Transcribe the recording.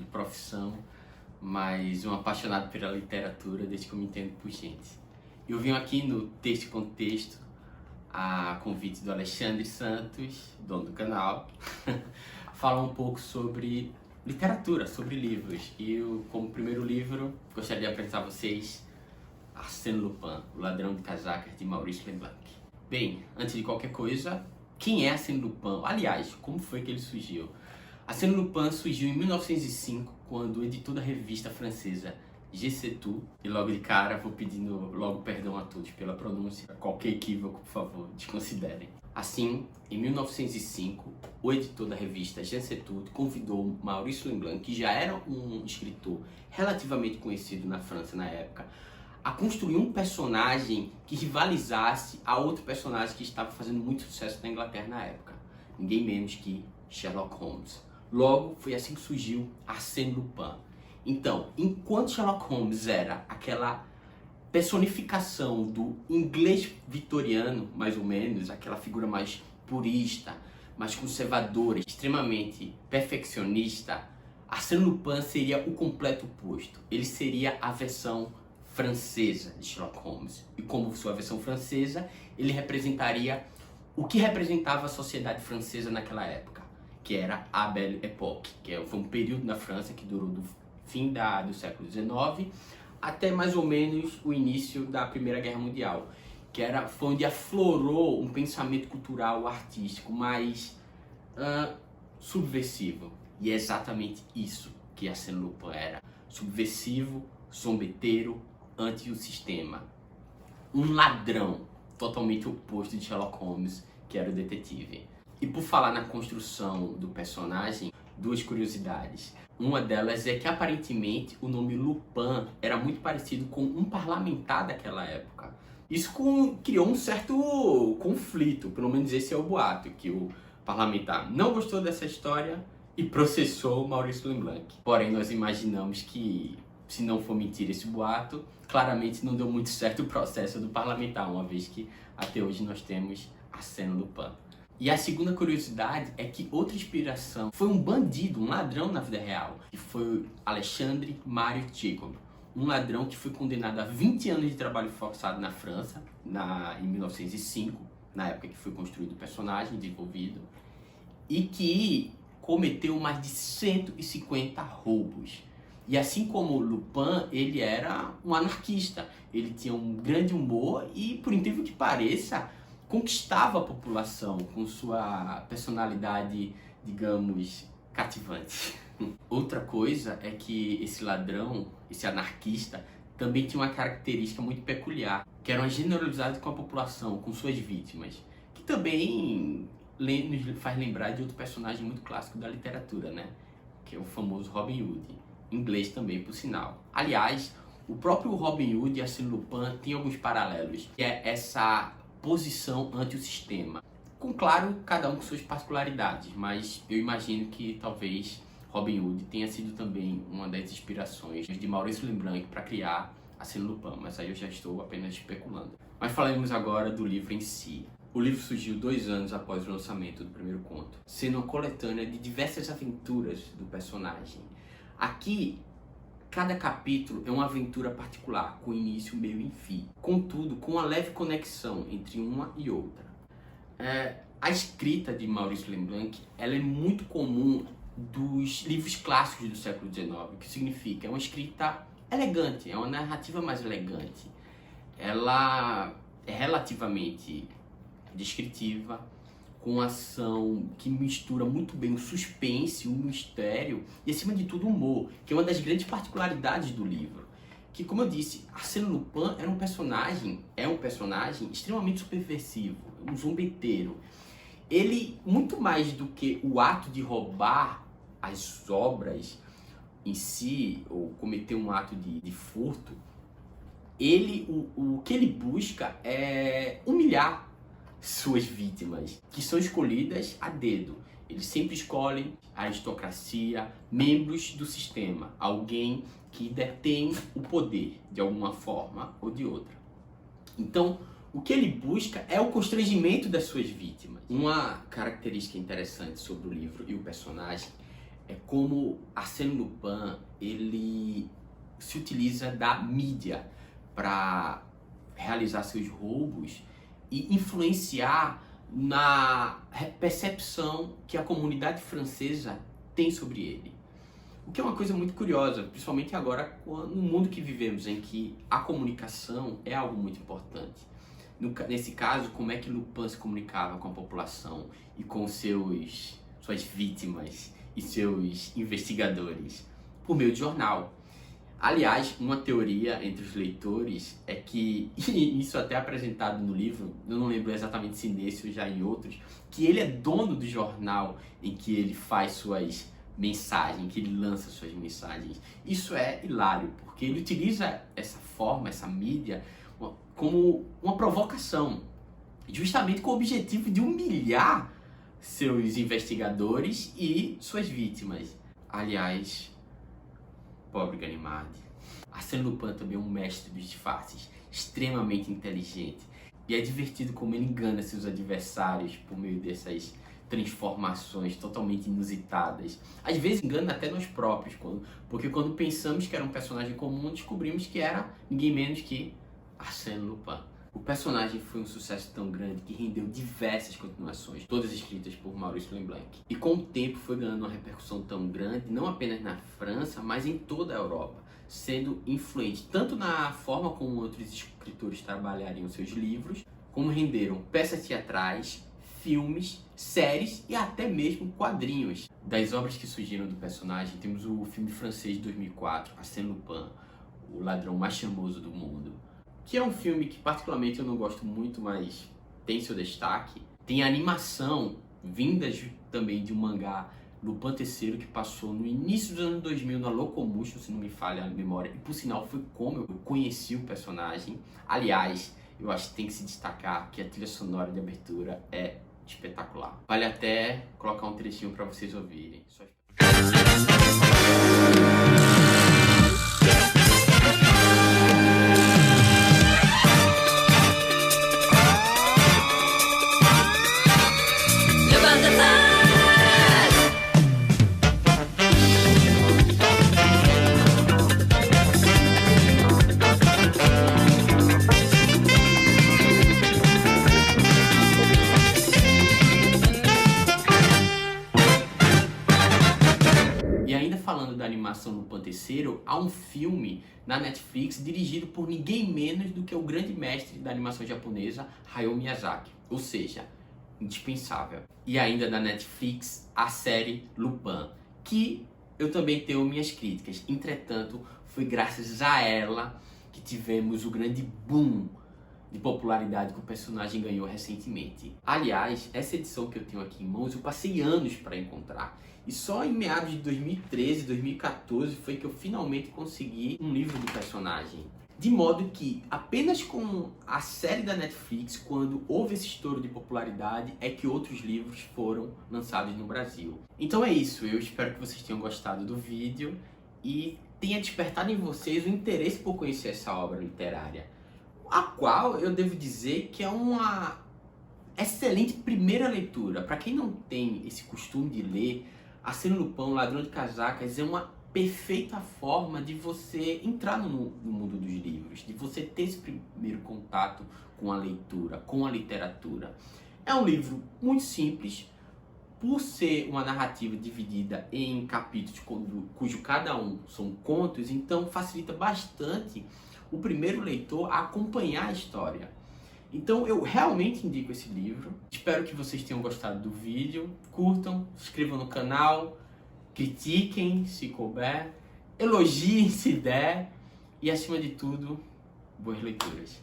de profissão, mas um apaixonado pela literatura desde que eu me entendo por gente. Eu vim aqui no Texto e Contexto, a convite do Alexandre Santos, dono do canal, falar um pouco sobre literatura, sobre livros. E eu, como primeiro livro, gostaria de apresentar a vocês Arsène Lupin, O Ladrão de Casacas, de Maurice Leblanc. Bem, antes de qualquer coisa, quem é Arsène Lupin? Aliás, como foi que ele surgiu? Arsène Lupin surgiu em 1905, quando o editor da revista francesa G.C.Tu, e logo de cara vou pedindo logo perdão a todos pela pronúncia, qualquer equívoco, por favor, desconsiderem. Assim, em 1905, o editor da revista G.C.Tu convidou Maurice Leblanc, que já era um escritor relativamente conhecido na França na época, a construir um personagem que rivalizasse a outro personagem que estava fazendo muito sucesso na Inglaterra na época. Ninguém menos que Sherlock Holmes. Logo, foi assim que surgiu Arsène Lupin. Então, enquanto Sherlock Holmes era aquela personificação do inglês vitoriano, mais ou menos, aquela figura mais purista, mais conservadora, extremamente perfeccionista, Arsène Lupin seria o completo oposto. Ele seria a versão francesa de Sherlock Holmes. E como sua versão francesa, ele representaria o que representava a sociedade francesa naquela época, que era a Belle Époque, que foi um período na França que durou do fim do século XIX até mais ou menos o início da Primeira Guerra Mundial, foi onde aflorou um pensamento cultural, artístico mais subversivo. E é exatamente isso que Arsène Lupin era: subversivo, zombeteiro, anti-sistema. Um ladrão, totalmente oposto de Sherlock Holmes, que era o detetive. E por falar na construção do personagem, duas curiosidades. Uma delas é que aparentemente o nome Lupin era muito parecido com um parlamentar daquela época. Isso criou um certo conflito, pelo menos esse é o boato, que o parlamentar não gostou dessa história e processou Maurice Leblanc. Porém, nós imaginamos que, se não for mentira esse boato, claramente não deu muito certo o processo do parlamentar, uma vez que até hoje nós temos Arsène Lupin. E a segunda curiosidade é que outra inspiração foi um bandido, um ladrão na vida real, que foi Alexandre Mario Jacob, um ladrão que foi condenado a 20 anos de trabalho forçado na França, em 1905, na época que foi construído o personagem, desenvolvido, e que cometeu mais de 150 roubos. E assim como Lupin, ele era um anarquista, ele tinha um grande humor e, por incrível que pareça, conquistava a população com sua personalidade, digamos, cativante. Outra coisa é que esse ladrão, esse anarquista, também tinha uma característica muito peculiar, que era uma generosidade com a população, com suas vítimas, que também nos faz lembrar de outro personagem muito clássico da literatura, né? Que é o famoso Robin Hood, inglês também, por sinal. Aliás, o próprio Robin Hood e Arsène Lupin tem alguns paralelos, que é essa posição ante o sistema. Com, claro, cada um com suas particularidades, mas eu imagino que talvez Robin Hood tenha sido também uma das inspirações de Maurice Leblanc para criar Arsène Lupin, mas aí eu já estou apenas especulando. Mas falemos agora do livro em si. O livro surgiu 2 anos após o lançamento do primeiro conto, sendo uma coletânea de diversas aventuras do personagem. Aqui, cada capítulo é uma aventura particular, com início, meio e fim. Contudo, com uma leve conexão entre uma e outra. A escrita de Maurice Leblanc ela é muito comum dos livros clássicos do século XIX, o que significa, é uma escrita elegante, é uma narrativa mais elegante. Ela é relativamente descritiva, com ação que mistura muito bem o suspense, o mistério e, acima de tudo, o humor, que é uma das grandes particularidades do livro. Que, como eu disse, Arsène Lupin é um personagem extremamente subversivo, um zombeteiro. Ele, muito mais do que o ato de roubar as obras em si, ou cometer um ato de furto, o que ele busca é humilhar suas vítimas, que são escolhidas a dedo. Eles sempre escolhem a aristocracia, membros do sistema, alguém que detém o poder de alguma forma ou de outra. Então, o que ele busca é o constrangimento das suas vítimas. Uma característica interessante sobre o livro e o personagem é como Arsène Lupin, ele se utiliza da mídia para realizar seus roubos e influenciar na percepção que a comunidade francesa tem sobre ele. O que é uma coisa muito curiosa, principalmente agora no mundo que vivemos, em que a comunicação é algo muito importante. Nesse caso, como é que Lupin se comunicava com a população e com suas vítimas e seus investigadores? Por meio de jornal. Aliás, uma teoria entre os leitores é que, e isso até é apresentado no livro, eu não lembro exatamente se nesse ou já em outros, que ele é dono do jornal em que ele faz suas mensagens, que ele lança suas mensagens. Isso é hilário, porque ele utiliza essa forma, essa mídia, como uma provocação, justamente com o objetivo de humilhar seus investigadores e suas vítimas. Aliás, pobre Ganimard. Arsène Lupin também é um mestre dos disfarces, extremamente inteligente. E é divertido como ele engana seus adversários por meio dessas transformações totalmente inusitadas. Às vezes engana até nós próprios, porque quando pensamos que era um personagem comum, descobrimos que era ninguém menos que Arsène Lupin. O personagem foi um sucesso tão grande que rendeu diversas continuações, todas escritas por Maurice Leblanc. E com o tempo foi ganhando uma repercussão tão grande, não apenas na França, mas em toda a Europa, sendo influente tanto na forma como outros escritores trabalhariam seus livros, como renderam peças teatrais, filmes, séries e até mesmo quadrinhos. Das obras que surgiram do personagem, temos o filme francês de 2004, Arsène Lupin, o ladrão mais charmoso do mundo, que é um filme que particularmente eu não gosto muito, mas tem seu destaque. Tem a animação vinda também de um mangá, Lupin III, que passou no início dos anos 2000 na Locomotion, se não me falha a memória, e por sinal foi como eu conheci o personagem. Aliás, eu acho que tem que se destacar que a trilha sonora de abertura é espetacular. Vale até colocar um trechinho para vocês ouvirem. Falando da animação Lupin III, há um filme na Netflix dirigido por ninguém menos do que o grande mestre da animação japonesa, Hayao Miyazaki, ou seja, indispensável. E ainda da Netflix, a série Lupin, que eu também tenho minhas críticas. Entretanto, foi graças a ela que tivemos o grande boom de popularidade que o personagem ganhou recentemente. Aliás, essa edição que eu tenho aqui em mãos, eu passei anos para encontrar. E só em meados de 2013, 2014 foi que eu finalmente consegui um livro do personagem. De modo que apenas com a série da Netflix, quando houve esse estouro de popularidade, é que outros livros foram lançados no Brasil. Então é isso, eu espero que vocês tenham gostado do vídeo e tenha despertado em vocês o interesse por conhecer essa obra literária, a qual eu devo dizer que é uma excelente primeira leitura. Para quem não tem esse costume de ler, Arsène Lupin, o Ladrão de Casacas, é uma perfeita forma de você entrar no mundo dos livros, de você ter esse primeiro contato com a leitura, com a literatura. É um livro muito simples, por ser uma narrativa dividida em capítulos cujo cada um são contos, então facilita bastante o primeiro leitor a acompanhar a história. Então eu realmente indico esse livro. Espero que vocês tenham gostado do vídeo. Curtam, se inscrevam no canal, critiquem se couber, elogiem se der e acima de tudo, boas leituras.